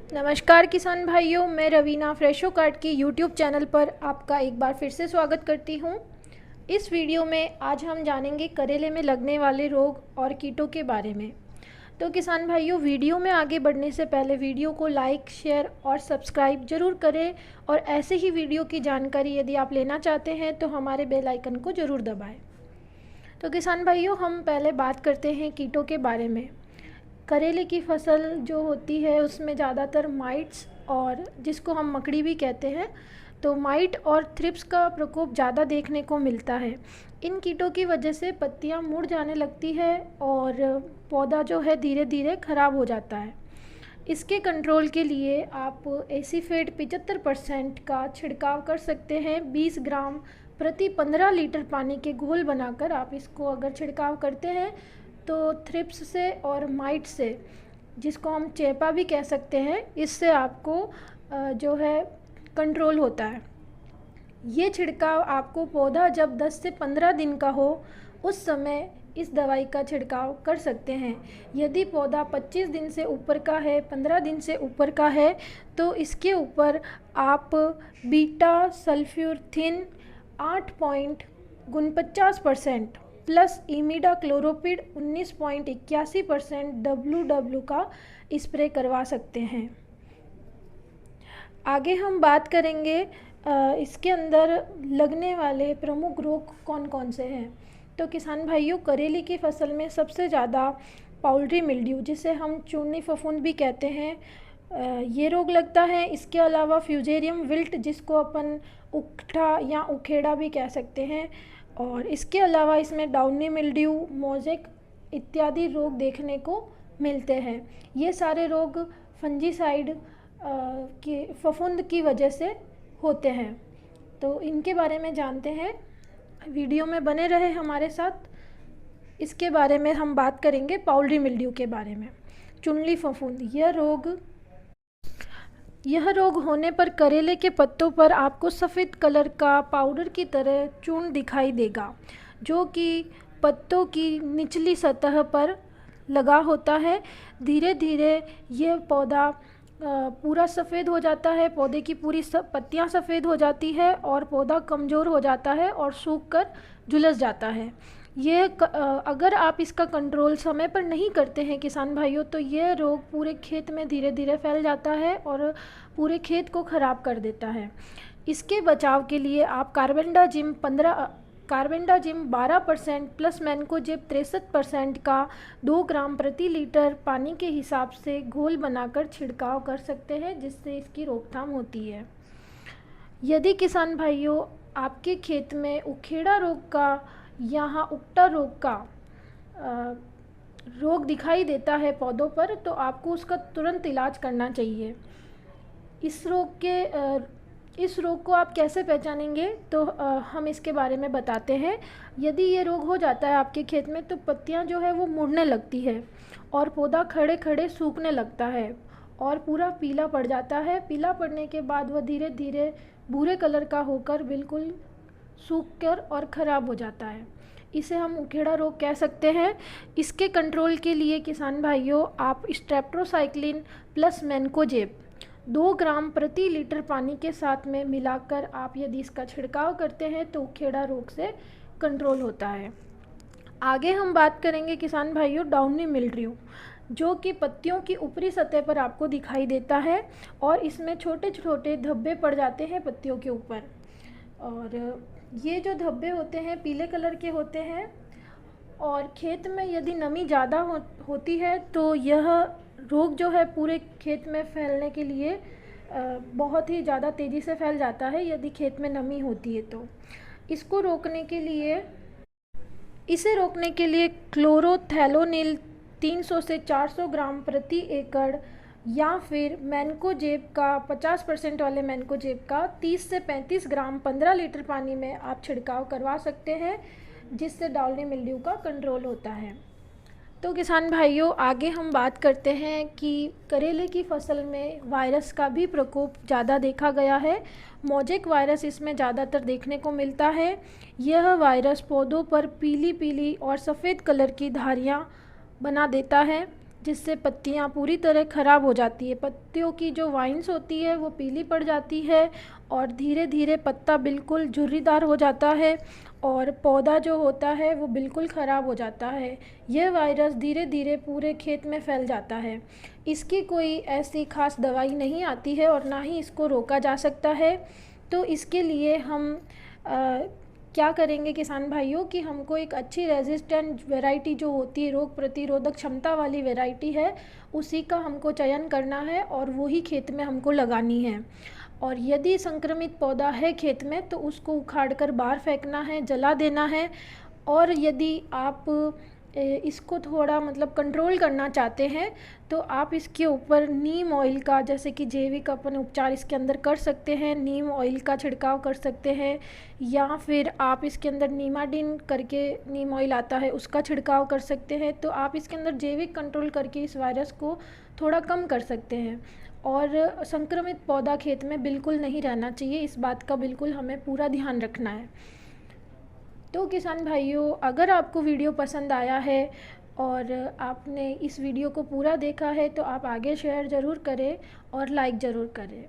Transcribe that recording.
नमस्कार किसान भाइयों, मैं रवीना फ्रेशो कार्ट की यूट्यूब चैनल पर आपका एक बार फिर से स्वागत करती हूँ। इस वीडियो में आज हम जानेंगे करेले में लगने वाले रोग और कीटों के बारे में। तो किसान भाइयों, वीडियो में आगे बढ़ने से पहले वीडियो को लाइक, शेयर और सब्सक्राइब ज़रूर करें और ऐसे ही वीडियो की जानकारी यदि आप लेना चाहते हैं तो हमारे बेल आइकन को ज़रूर दबाएँ। तो किसान भाइयों, हम पहले बात करते हैं कीटों के बारे में। करेले की फसल जो होती है उसमें ज़्यादातर माइट्स और जिसको हम मकड़ी भी कहते हैं, तो माइट और थ्रिप्स का प्रकोप ज़्यादा देखने को मिलता है। इन कीटों की वजह से पत्तियां मुड़ जाने लगती है और पौधा जो है धीरे धीरे ख़राब हो जाता है। इसके कंट्रोल के लिए आप एसीफेट 75% का छिड़काव कर सकते हैं। 20 ग्राम प्रति 15 लीटर पानी के घोल बनाकर आप इसको अगर छिड़काव करते हैं तो थ्रिप्स से और माइट से, जिसको हम चेपा भी कह सकते हैं, इससे आपको जो है कंट्रोल होता है। ये छिड़काव आपको पौधा जब 10 से 15 दिन का हो उस समय इस दवाई का छिड़काव कर सकते हैं। यदि पौधा 25 दिन से ऊपर का है, 15 दिन से ऊपर का है, तो इसके ऊपर आप बीटा सल्फ्यूरथिन 8.49% प्लस इमिडा क्लोरोपिड 19.81% WW का स्प्रे करवा सकते हैं। आगे हम बात करेंगे इसके अंदर लगने वाले प्रमुख रोग कौन कौन से हैं। तो किसान भाइयों, करेले की फसल में सबसे ज़्यादा पाउल्ट्री मिल्ड्यू, जिसे हम चूर्णी फफूंद भी कहते हैं, ये रोग लगता है। इसके अलावा फ्यूजेरियम विल्ट, जिसको अपन उकठा या उखेड़ा भी कह सकते हैं, और इसके अलावा इसमें डाउनी मिल्ड्यू, मोज़ेक इत्यादि रोग देखने को मिलते हैं। ये सारे रोग फंजीसाइड के फफूंद की वजह से होते हैं। तो इनके बारे में जानते हैं, वीडियो में बने रहे हमारे साथ। इसके बारे में हम बात करेंगे पाउल्ट्री मिल्ड्यू के बारे में। चुनली फफूंद, यह रोग होने पर करेले के पत्तों पर आपको सफ़ेद कलर का पाउडर की तरह चूर्ण दिखाई देगा, जो कि पत्तों की निचली सतह पर लगा होता है। धीरे धीरे ये पौधा पूरा सफ़ेद हो जाता है, पौधे की पूरी पत्तियां सफ़ेद हो जाती है और पौधा कमज़ोर हो जाता है और सूख कर झुलस जाता है। ये अगर आप इसका कंट्रोल समय पर नहीं करते हैं किसान भाइयों, तो ये रोग पूरे खेत में धीरे धीरे फैल जाता है और पूरे खेत को ख़राब कर देता है। इसके बचाव के लिए आप कार्बेंडाजिम 12% प्लस मैनकोजेब 63% का 2 ग्राम प्रति लीटर पानी के हिसाब से घोल बनाकर छिड़काव कर सकते हैं, जिससे इसकी रोकथाम होती है। यदि किसान भाइयों आपके खेत में उखेड़ा रोग का यहाँ उकटा रोग का रोग दिखाई देता है पौधों पर, तो आपको उसका तुरंत इलाज करना चाहिए। इस रोग को आप कैसे पहचानेंगे, तो हम इसके बारे में बताते हैं। यदि ये रोग हो जाता है आपके खेत में, तो पत्तियां जो है वो मुड़ने लगती है और पौधा खड़े खड़े सूखने लगता है और पूरा पीला पड़ जाता है। पीला पड़ने के बाद वह धीरे धीरे भूरे कलर का होकर बिल्कुल सूख कर और ख़राब हो जाता है। इसे हम उखेड़ा रोग कह सकते हैं। इसके कंट्रोल के लिए किसान भाइयों आप स्ट्रेप्टोसाइक्लिन प्लस मैनकोजेब 2 ग्राम प्रति लीटर पानी के साथ में मिलाकर आप यदि इसका छिड़काव करते हैं तो उखेड़ा रोग से कंट्रोल होता है। आगे हम बात करेंगे किसान भाइयों डाउनी मिल्ड्यू, जो कि पत्तियों की ऊपरी सतह पर आपको दिखाई देता है और इसमें छोटे छोटे धब्बे पड़ जाते हैं पत्तियों के ऊपर, और ये जो धब्बे होते हैं पीले कलर के होते हैं। और खेत में यदि नमी ज़्यादा होती है तो यह रोग जो है पूरे खेत में फैलने के लिए बहुत ही ज़्यादा तेज़ी से फैल जाता है यदि खेत में नमी होती है। तो इसे रोकने के लिए क्लोरोथैलोनिल 300 से 400 ग्राम प्रति एकड़ या फिर मैनकोजेब का 50% वाले मैनकोजेब का 30 से 35 ग्राम 15 लीटर पानी में आप छिड़काव करवा सकते हैं, जिससे डाउनी मिल्ड्यू का कंट्रोल होता है। तो किसान भाइयों आगे हम बात करते हैं कि करेले की फसल में वायरस का भी प्रकोप ज़्यादा देखा गया है। मोज़ेक वायरस इसमें ज़्यादातर देखने को मिलता है। यह वायरस पौधों पर पीली पीली और सफ़ेद कलर की धारियाँ बना देता है। जिससे पत्तियां पूरी तरह ख़राब हो जाती है। पत्तियों की जो वाइन्स होती है वो पीली पड़ जाती है और धीरे धीरे पत्ता बिल्कुल झुर्रीदार हो जाता है और पौधा जो होता है वो बिल्कुल ख़राब हो जाता है। यह वायरस धीरे धीरे पूरे खेत में फैल जाता है। इसकी कोई ऐसी ख़ास दवाई नहीं आती है और ना ही इसको रोका जा सकता है। तो इसके लिए हम क्या करेंगे किसान भाइयों कि हमको एक अच्छी रेजिस्टेंट वैरायटी जो होती है, रोग प्रतिरोधक क्षमता वाली वैरायटी है, उसी का हमको चयन करना है और वही खेत में हमको लगानी है। और यदि संक्रमित पौधा है खेत में तो उसको उखाड़ कर बाहर फेंकना है, जला देना है। और यदि आप इसको थोड़ा मतलब कंट्रोल करना चाहते हैं तो आप इसके ऊपर नीम ऑयल का, जैसे कि जैविक अपन उपचार इसके अंदर कर सकते हैं, नीम ऑयल का छिड़काव कर सकते हैं, या फिर आप इसके अंदर नीमाडिन करके नीम ऑयल आता है उसका छिड़काव कर सकते हैं। तो आप इसके अंदर जैविक कंट्रोल करके इस वायरस को थोड़ा कम कर सकते हैं। और संक्रमित पौधा खेत में बिल्कुल नहीं रहना चाहिए, इस बात का बिल्कुल हमें पूरा ध्यान रखना है। तो किसान भाइयों, अगर आपको वीडियो पसंद आया है और आपने इस वीडियो को पूरा देखा है तो आप आगे शेयर ज़रूर करें और लाइक ज़रूर करें।